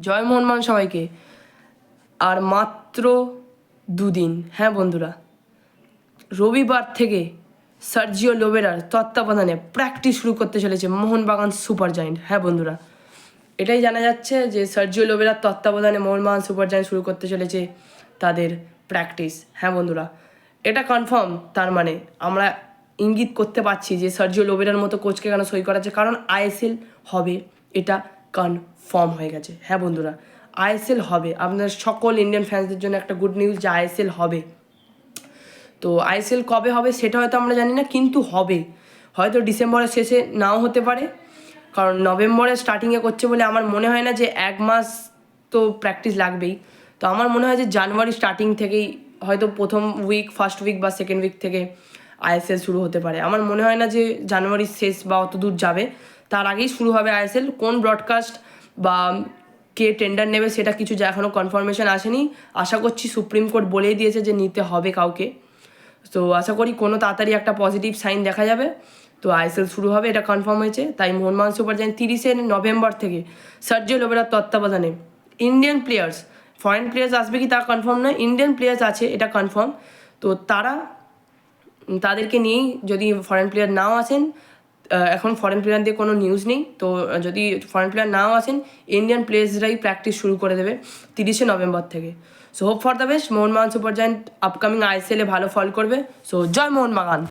জয় মোহনবাগান সবাইকে। আর মাত্র দুদিন, হ্যাঁ বন্ধুরা, রবিবার থেকে সার্জিও লোবেরার তত্ত্বাবধানে প্র্যাকটিস শুরু করতে চলেছে মোহনবাগান সুপার জায়েন্ট। হ্যাঁ বন্ধুরা, এটাই জানা যাচ্ছে যে সার্জিও লোবেরার তত্ত্বাবধানে মোহনবাগান সুপার জায়েন্ট শুরু করতে চলেছে তাদের প্র্যাকটিস। হ্যাঁ বন্ধুরা, এটা কনফার্ম। তার মানে আমরা ইঙ্গিত করতে পারছি যে সার্জিও লোবেরার মতো কোচকে কেন সই করাচ্ছে, কারণ আইএসএল হবে, এটা কনফার্ম হয়ে গেছে। হ্যাঁ বন্ধুরা, আইএসএল হবে। আপনার সকল ইন্ডিয়ান ফ্যান্সদের জন্য একটা গুড নিউজ যে আইএসএল হবে। তো আইএসএল কবে হবে সেটা হয়তো আমরা জানি না, কিন্তু হবে। হয়তো ডিসেম্বরের শেষে নাও হতে পারে, কারণ নভেম্বরের স্টার্টিংয়ে করছে বলে আমার মনে হয় না যে এক মাস তো প্র্যাকটিস লাগবেই। তো আমার মনে হয় যে জানুয়ারি স্টার্টিং থেকেই হয়তো প্রথম উইক, ফার্স্ট উইক বা সেকেন্ড উইক থেকে আইএসএল শুরু হতে পারে। আমার মনে হয় না যে জানুয়ারির শেষ বা অত দূর যাবে, তার আগেই শুরু হবে আইএসএল। কোন ব্রডকাস্ট বা কে টেন্ডার নেবে সেটা কিছু এখনও কনফার্মেশন আসেনি। আশা করছি সুপ্রিম কোর্ট বলেই দিয়েছে যে নিতে হবে কাউকে। তো আশা করি কোনো তাড়াতাড়ি একটা পজিটিভ সাইন দেখা যাবে, তো আইএসএল শুরু হবে, এটা কনফার্ম হয়েছে। তাই মোহনবাগান সুপার জায়েন্ট 30শে নভেম্বর থেকে সার্জিও লোবেরার তত্ত্বাবধানে ইন্ডিয়ান প্লেয়ার্স, ফরেন প্লেয়ার্স আসবে কি তা কনফার্ম নয়, ইন্ডিয়ান প্লেয়ার্স আছে এটা কনফার্ম। তো তাদেরকে নিয়েই, যদি ফরেন প্লেয়ার নাও আসেন, এখন ফরেন প্লেয়ার দিয়ে কোনো নিউজ নেই, তো যদি ফরেন প্লেয়ার নাও আসেন, ইন্ডিয়ান প্লেয়ার্সরাই প্র্যাকটিস শুরু করে দেবে 30শে নভেম্বর থেকে। So hope for the best, Mohun Bagan super giant upcoming আইএসএলে ভালো ফল করবে। সো জয় মোহনবাগান।